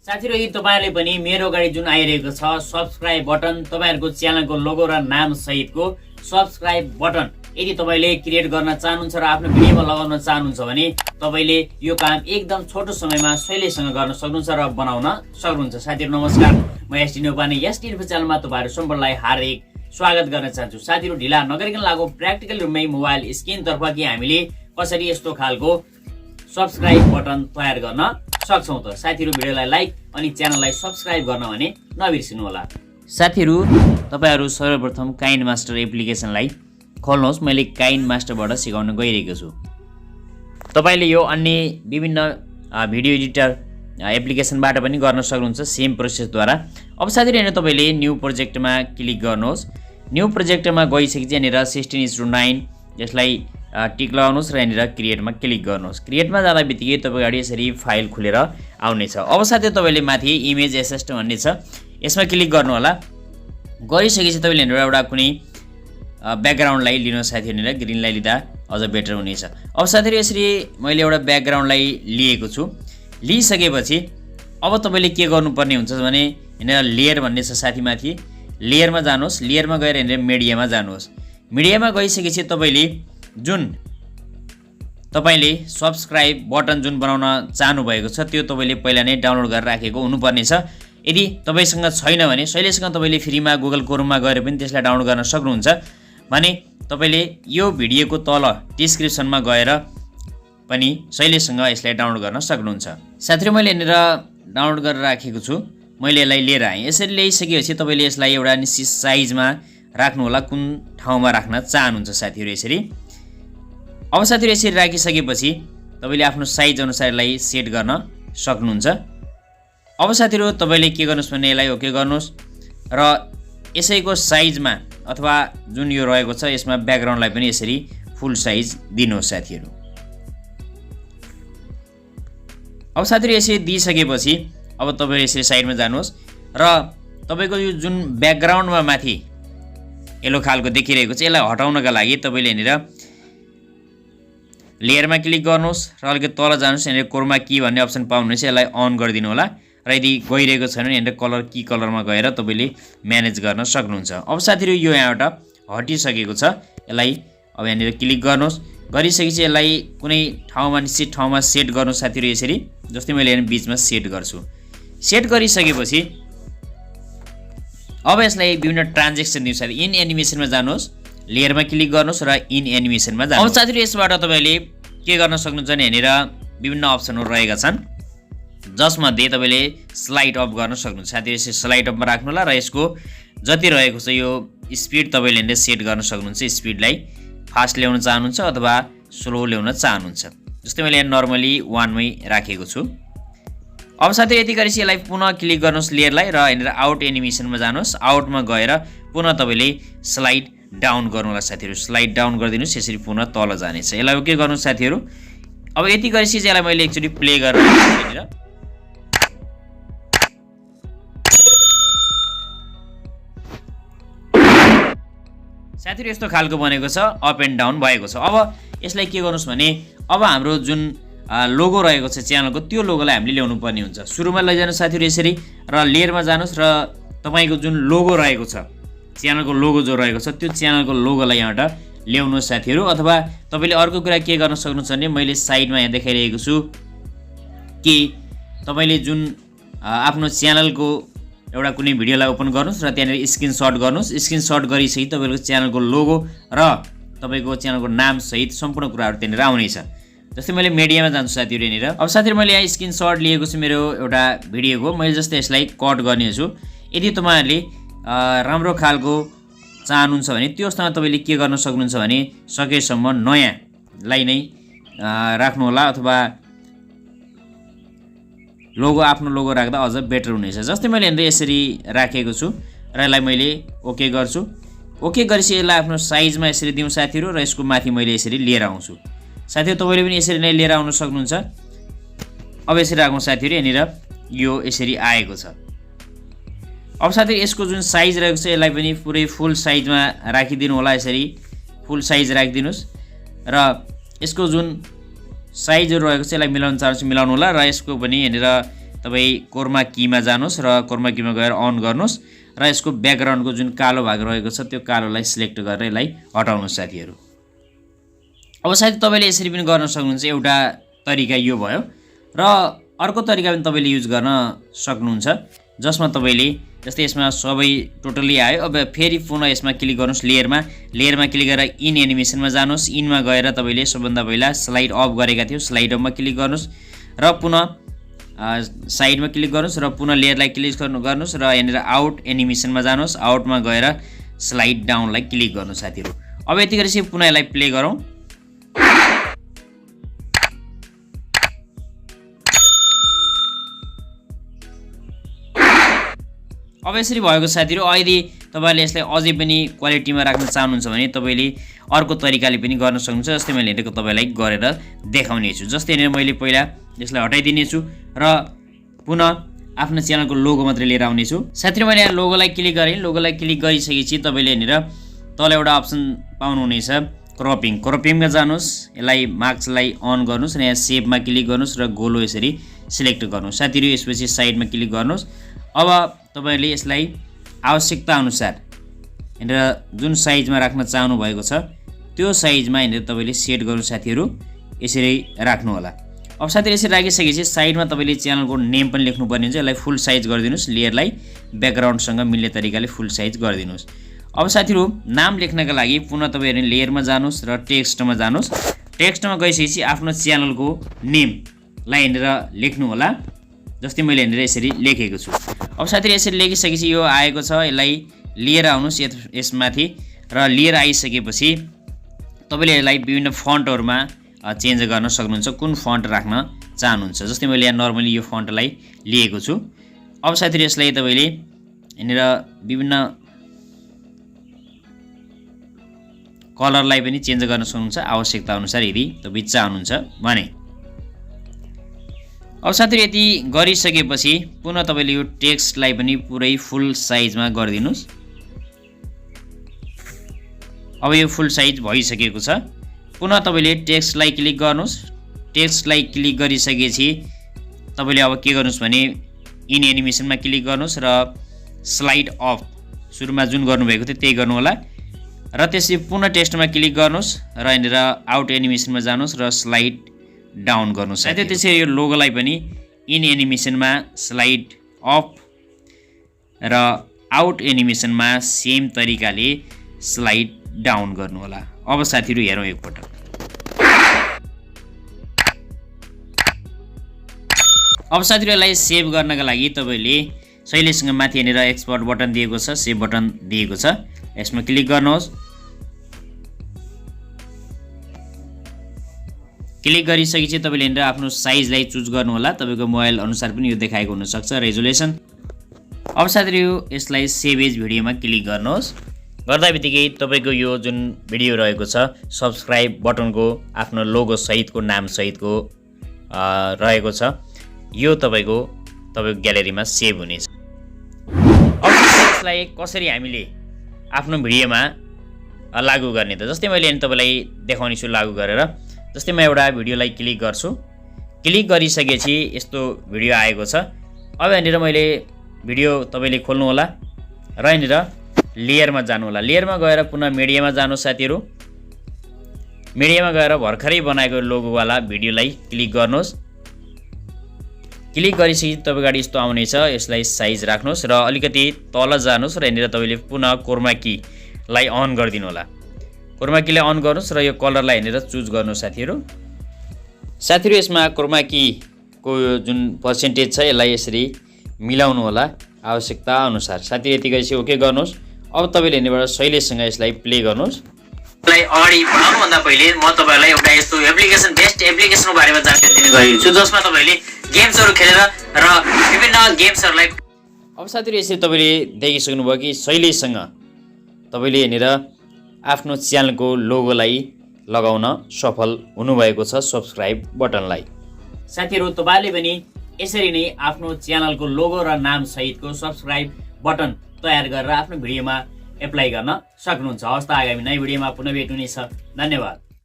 साथीहरु यदि तपाईहरुले पनि मेरो अगाडि जुन आइरहेको छ सब्स्क्राइब बटन तपाईहरुको च्यानलको लोगो र नाम सहितको सब्स्क्राइब बटन यदि तपाईले क्रिएट गर्न चाहनुहुन्छ र आफ्नो भिडियोमा लगाउन चाहनुहुन्छ भने तपाईले यो काम एकदम छोटो समयमा शैलीसँग गर्न सक्नुहुन्छ र बनाउन सक्नुहुन्छ। साथीहरु नमस्कार, म sdinfo sdinfo च्यानलमा तपाईहरु सम्पूर्णलाई हार्दिक स्वागत गर्न चाहन्छु। साथीहरु ढिला नगरिकन लागौ प्र्याक्टिकल रूपमै मोबाइल स्क्रिन तर्फ कि हामीले कसरी यस्तो खालको सब्स्क्राइब बटन तयार गर्न सक्छौं त। साथीहरु भिडियोलाई लाइक अनि च्यानललाई सब्स्क्राइब गर्न भने नबिर्सिनु होला। साथीहरु तपाईहरु सर्वप्रथम काइन्ड मास्टर एप्लिकेसनलाई खोल्नुहोस्। मैले काइन्ड मास्टरबाट सिकाउन गइरहेको छु। तपाईले यो अन्य विभिन्न भिडियो एडिटर एप्लिकेसनबाट पनि गर्न सक्नुहुन्छ सेम प्रोसेसद्वारा। अब साथीहरु यहाँ तपाईले न्यू प्रोजेक्टमा क्लिक गर्नुहोस्। न्यू प्रोजेक्टमा गइसकेपछि यहाँनिर 16:9 यसलाई टिक लगाउनुहोस् र यहाँनिर क्रिएटमा क्लिक गर्नुहोस्। क्रिएटमा जाँदा बित्तिकै तपाईको अगाडि यसरी फाइल खुलेर आउनेछ। अब साथीहरु तपाईले माथि इमेज एसेस्ट भन्ने छ यसमा क्लिक गर्नु होला। गरिसकेपछि तपाईले यहाँनिर एउटा कुनै ब्याकग्राउन्डलाई लिनुहोस्। साथीहरु यहाँनिर ग्रीनलाई लिँदा अझ बेटर हुनेछ। अब साथीहरु यसरी मैले एउटा ब्याकग्राउन्डलाई लिएको छु। लिइसकेपछि अब तपाईले के गर्नुपर्ने हुन्छ भने यहाँनिर लेयर भन्ने छ साथी माथि लेयरमा जानुहोस्। लेयरमा गएर यहाँनिर मिडियामा जानुहोस्। मिडियामा गइसकेपछि तपाईले जुन तपाईले सब्स्क्राइब बटन जुन बनाउन चाहनु भएको छ त्यो तपाईले पहिला नै डाउनलोड गरेर राखेको हुनुपर्ने छ। यदि तपाईसँग छैन भने शैलीसँग तपाईले फ्रीमा गुगल क्रोममा गएर पनि त्यसलाई डाउनलोड गर्न सक्नुहुन्छ भने तपाईले यो भिडियोको तल डिस्क्रिप्सनमा गएर पनि शैलीसँग यसलाई डाउनलोड गर्न सक्नुहुन्छ। साथीहरु मैले यहाँनिर डाउनलोड गरेर राखेको छु। मैले यसलाई लिएर आएँ। यसरी ल्याइसकेपछि तपाईले यसलाई एउटा निश्चित साइजमा राख्नु होला, कुन ठाउँमा राख्न चाहनुहुन्छ साथीहरु यसरी। अब साथीहरु यसरी राखिसकेपछि तपाईले आफ्नो साइज अनुसार यसलाई सेट गर्न सक्नुहुन्छ। अब साथीहरु तपाईले के गर्नुस् भने यसलाई ओके गर्नुस् र यसैको साइजमा अथवा जुन यो रहेको छ यसमा ब्याकग्राउन्डलाई पनि यसरी फुल साइज दिनुहोस् साथीहरु। अब साथीहरु यसरी दिइसकेपछि अब तपाईले यसरी साइडमा जानुहोस् र तपाईको यो जुन ब्याकग्राउन्डमा माथि यलो खालको देखिरहेको छ यसलाई हटाउनका लागि तपाईले यहाँनिर लेयरमा क्लिक गर्नुहोस् र अलिकति तल जानुहोस्। यहाँनिर क्रोमा की भन्ने अप्सन पाउनुहुनेछ, यसलाई अन गरिदिनु होला र यदि गइरहेको छैन भने यहाँनिर कलर की कलरमा गएर तपाईले म्यानेज गर्न सक्नुहुन्छ। अब साथीहरु यो यहाँबाट हटिसकेको छ। यसलाई अब यहाँनिर क्लिक गर्नुहोस्। गरिसकेपछि यसलाई कुनै ठाउँमा निश्चित ठाउँमा सेट गर्नुहोस् साथीहरु यसरी। जस्तै मैले यहाँ बीचमा सेट गर्छु। सेट गरिसकेपछि अब यसलाई विभिन्न ट्रान्जेक्सन दिनु साथी। इन एनिमेसनमा जानुहोस्, लेयरमा क्लिक गर्नुहोस् र इन एनिमेसनमा जानुहोस्। अब साथीहरु यसबाट तपाईले के गर्न सक्नुहुन्छ भने यहाँनिर विभिन्न अप्सनहरु रहेका छन् जसमध्ये तपाईले स्लाइड अफ गर्न सक्नुहुन्छ। साथीहरु यसरी स्लाइड अफमा राख्नु होला र यसको जति रहेको छ यो स्पिड तपाईले यहाँनिर सेट गर्न सक्नुहुन्छ। स्पिडलाई फास्ट ल्याउन चाहनुहुन्छ अथवा स्लो ल्याउन चाहनुहुन्छ। जस्तै मैले यहाँ नर्मली 1 मै राखेको छु। अब साथीहरु यति गरेपछि यसलाई पुनः क्लिक गर्नुहोस् लेयरलाई र यहाँनिर आउट एनिमेसनमा जानुहोस्। आउटमा गएर पुनः तपाईले स्लाइड डाउन गर्नु होला साथीहरु। स्लाइड डाउन गरिदिनुस्, यसरी पुनः तल जानेछ। यसलाई ओके गर्नुस् साथीहरु। अब यति गरेपछि यसलाई मैले एकचोटी प्ले गरेर यहाँनिर साथीहरु यस्तो खालको बनेको छ, अप एन्ड डाउन भएको छ। अब यसलाई के गर्नुस् भने अब हाम्रो जुन लोगो रहेको छ च्यानलको त्यो लोगोलाई हामीले ल्याउनु पर्ने हुन्छ। सुरुमा लैजानु साथीहरु यसरी र लेयरमा जानुस् र तपाईको जुन लोगो रहेको छ च्यानलको लोगो जो रहेको छ त्यो च्यानलको लोगोलाई यहाँबाट ल्याउनु साथीहरु। अथवा तपाईले अर्को कुरा के गर्न सक्नुहुन्छ भने मैले साइडमा यहाँ देखाइरहेको छु कि तपाईले जुन आफ्नो च्यानलको एउटा कुनै भिडियोलाई ओपन गर्नुस् र त्यहाँनिर स्क्रिनशट गर्नुस्। स्क्रिनशट गरिसकेपछि तपाईको च्यानलको लोगो र तपाईको च्यानलको नाम सहित सम्पूर्ण कुराहरु त्यहाँनिर आउनेछ। जस्तै मैले मिडियामा जान्छु साथीहरु यहाँनिर। अब साथीहरु मैले यहाँ स्क्रिनशट लिएको छु मेरो एउटा भिडियोको। मैले जस्तै यसलाई कट गर्ने छु। यदि तपाईहरुले राम्रो खालको चाहनुहुन्छ भने त्यो अवस्थामा तपाईले के गर्न सक्नुहुन्छ भने सकेसम्म नयाँलाई नै राख्नु होला अथवा लोगो आफ्नो लोगो राख्दा अझ बेटर हुनेछ। जस्तै मैले यहाँनिर यसरी राखेको छु र यसलाई मैले ओके गर्छु। ओके गरेपछि यसलाई आफ्नो साइजमा यसरी दिउँ साथीहरु र यसको माथि मैले यसरी लिएर आउँछु। साथीहरु तपाईले पनि यसरी नै लिएर आउन सक्नुहुन्छ। अब यसरी राखौं साथीहरु। यहाँनिर यो यसरी आएको छ। अब साथीहरु यसको जुन साइज रहेको छ यसलाई पनि पुरै फुल साइजमा राखिदिनु होला। यसरी फुल साइज राखिदिनुस् र यसको जुन साइजहरु रहेको छ यसलाई मिलाउन चाहन्छु मिलाउनु होला र यसको पनि यहाँनिर तपाईँ कोरमा कीमा जानुहोस् र कोरमा कीमा गएर अन गर्नुहोस् र यसको ब्याकग्राउन्डको जुन कालो भाग रहेको छ त्यो कालोलाई सिलेक्ट गरेर यसलाई हटाउनुहोस् साथीहरू। अब साथी तपाईँले यसरी पनि गर्न सक्नुहुन्छ। एउटा तरिका यो भयो र अर्को तरिका पनि तपाईँले युज गर्न सक्नुहुन्छ जसमा तपाईँले जस्तै यसमा सबै टोटली आयो। अब फेरि पुनः यसमा क्लिक गर्नुहोस् लेयरमा क्लिक गरेर इन एनिमेसनमा जानुहोस्। इनमा गएर तपाईँले सबभन्दा पहिला स्लाइड अफ गरेका थियो स्लाइड अफमा क्लिक गर्नुहोस् र पुनः साइडमा क्लिक गर्नुहोस् र पुनः लेयरलाई क्लिक गर्नुहोस् र यहाँनिर आउट एनिमेसनमा जानुहोस्। आउटमा गएर स्लाइड डाउनलाई क्लिक गर्नुहोस् साथीहरू। अब यति गरेपछि पुनः यसलाई प्ले गरौँ। अब यसरी भएको साथीहरू। यदि तपाईँले यसलाई अझै पनि क्वालिटीमा राख्न चाहनुहुन्छ भने तपाईँले अर्को तरिकाले पनि गर्न सक्नुहुन्छ। जस्तै मैले हेरेको तपाईँलाई गरेर देखाउने छु। जस्तै यहाँनिर मैले पहिला यसलाई हटाइदिनेछु र पुनः आफ्नो च्यानलको लोगो मात्रै लिएर आउनेछु। साथीहरू मैले यहाँ लोगोलाई क्लिक गरेँ। लोगोलाई क्लिक गरिसकेपछि तपाईँले यहाँनिर तल एउटा अप्सन पाउनुहुनेछ क्रपिङमा जानुहोस्। यसलाई मार्क्सलाई अन गर्नुहोस् र यहाँ सेपमा क्लिक गर्नुहोस् र गोलो यसरी सिलेक्ट गर्नुहोस् साथीहरू। यसपछि साइडमा क्लिक गर्नुहोस्। अब तपाईँले यसलाई आवश्यकता अनुसार यहाँनिर जुन साइजमा राख्न चाहनु भएको छ त्यो साइजमा यहाँनिर तपाईँले सेट गर्नु साथीहरू। यसरी राख्नु होला। अब साथीहरू यसरी राखिसकेपछि साइडमा तपाईँले च्यानलको नेम पनि लेख्नुपर्ने हुन्छ। यसलाई फुल साइज गरिदिनुहोस्। लेयरलाई ब्याकग्राउन्डसँग मिल्ने तरिकाले फुल साइज गरिदिनुहोस्। अब साथीहरू नाम लेख्नका लागि पुनः तपाईँहरू लेयरमा जानुहोस् र टेक्स्टमा जानुहोस्। टेक्स्टमा गइसकेपछि आफ्नो च्यानलको नेमलाई यहाँनिर लेख्नु होला। जस्तै मैले यहाँनिर यसरी लेखेको छु। अब साथीहरू यसरी लेखिसकेपछि यो आएको छ। यसलाई लिएर आउनुहोस् यसमाथि र लिएर आइसकेपछि तपाईँले यसलाई विभिन्न फन्टहरूमा चेन्ज गर्न सक्नुहुन्छ। कुन फन्ट राख्न चाहनुहुन्छ। जस्तै मैले यहाँ नर्मली यो फन्टलाई लिएको छु। अब साथीहरू यसलाई तपाईँले यहाँनिर विभिन्न कलरलाई पनि चेन्ज गर्न सक्नुहुन्छ आवश्यकता अनुसार यदि तपाईँ चाहनुहुन्छ भने। अब साथीहरू यति गरिसकेपछि पुनः तपाईँले यो टेक्स्टलाई पनि पुरै फुल साइजमा गरिदिनुहोस्। अब यो फुल साइज भइसकेको छ। पुनः तपाईँले टेक्स्टलाई क्लिक गर्नुहोस्। टेक्स्टलाई क्लिक गरिसकेपछि तपाईँले अब के गर्नुहोस् भने इन एनिमेसनमा क्लिक गर्नुहोस् र स्लाइड अफ सुरुमा जुन गर्नुभएको थियो त्यही गर्नु होला र त्यसपछि पुनः टेक्स्टमा क्लिक गर्नुहोस् र यहाँनिर आउट एनिमेसनमा जानुहोस् र स्लाइड डाउन गर्नुहोस्। साथै त्यसरी यो लोगोलाई पनि इन एनिमेसनमा स्लाइड अफ र आउट एनिमेसनमा सेम तरिकाले स्लाइड डाउन गर्नु होला। अब साथीहरू हेरौँ एकपटक। अब साथीहरू यसलाई सेभ गर्नका लागि तपाईँले शैलीसँग माथि यहाँनिर एक्सपोर्ट बटन दिएको छ सेभ बटन दिएको छ। यसमा क्लिक गर्नुहोस्। क्लिक गरिसकेपछि तपाईँले यहाँनिर आफ्नो साइजलाई चुज गर्नु होला। तपाईँको मोबाइल अनुसार पनि यो देखाएको हुनसक्छ रेजोल्युसन। अब साथीहरू यसलाई सेभ एज भिडियोमा क्लिक गर्नुहोस्। गर्दा बित्तिकै तपाईँको यो जुन भिडियो रहेको छ सब्सक्राइब बटनको आफ्नो लोगो सहितको नाम सहितको रहेको छ यो तपाईँको ग्यालेरीमा सेभ हुनेछ। अब यसलाई कसरी हामीले आफ्नो भिडियोमा लागू गर्ने त जस्तै मैले तपाईँलाई देखाउने छु लागू गरेर। जस्तै म एउटा भिडियोलाई क्लिक गर्छु। क्लिक गरिसकेपछि यस्तो भिडियो आएको छ। अब यहाँनिर मैले भिडियो तपाईँले खोल्नु होला र यहाँनिर लेयरमा जानु होला। लेयरमा गएर पुनः मिडियामा जानुहोस् साथीहरू। मिडियामा गएर भर्खरै बनाएको लोगोवाला भिडियोलाई क्लिक गर्नुहोस्। क्लिक गरिसकेपछि तपाईँ अगाडि यस्तो आउनेछ। यसलाई साइज राख्नुहोस् र अलिकति तल जानुहोस् र यहाँनिर तपाईँले पुनः कोरमा कीलाई अन गरिदिनु होला। कोरमा कीलाई अन गर्नुहोस् र यो कलरलाई यहाँनिर चुज गर्नुहोस् साथीहरू। यसमा कोरमा कीको जुन पर्सेन्टेज छ यसलाई यसरी मिलाउनु होला आवश्यकता अनुसार। साथी यति गरेपछि ओके गर्नुहोस्। अब तपाईँले यहाँनिरबाट शैलीसँग यसलाई प्ले गर्नुहोस्। यसलाई अगाडि बढाउनुभन्दा पहिले म तपाईँलाई एउटा यस्तो एप्लिकेसन बेस्ट एप्लिकेसनको बारेमा जानकारी दिने गरेको छु जसमा तपाईँले गेम्सहरू खेलेर र विभिन्न गेम्सहरूलाई। अब साथीहरू यसरी तपाईँले देखिसक्नुभयो कि शैलीसँग तपाईँले यहाँनिर आफ्नो च्यानलको लोगोलाई लगाउन सफल हुनुभएको छ सब्सक्राइब बटनलाई। साथीहरू तपाईँले पनि यसरी नै आफ्नो च्यानलको लोगो र नाम सहितको सब्सक्राइब बटन तयार गरेर आफ्नो भिडियोमा एप्लाई गर्न सक्नुहुन्छ। हवस् त आगामी नयाँ भिडियोमा पुनः भेट्नु नै छ। धन्यवाद।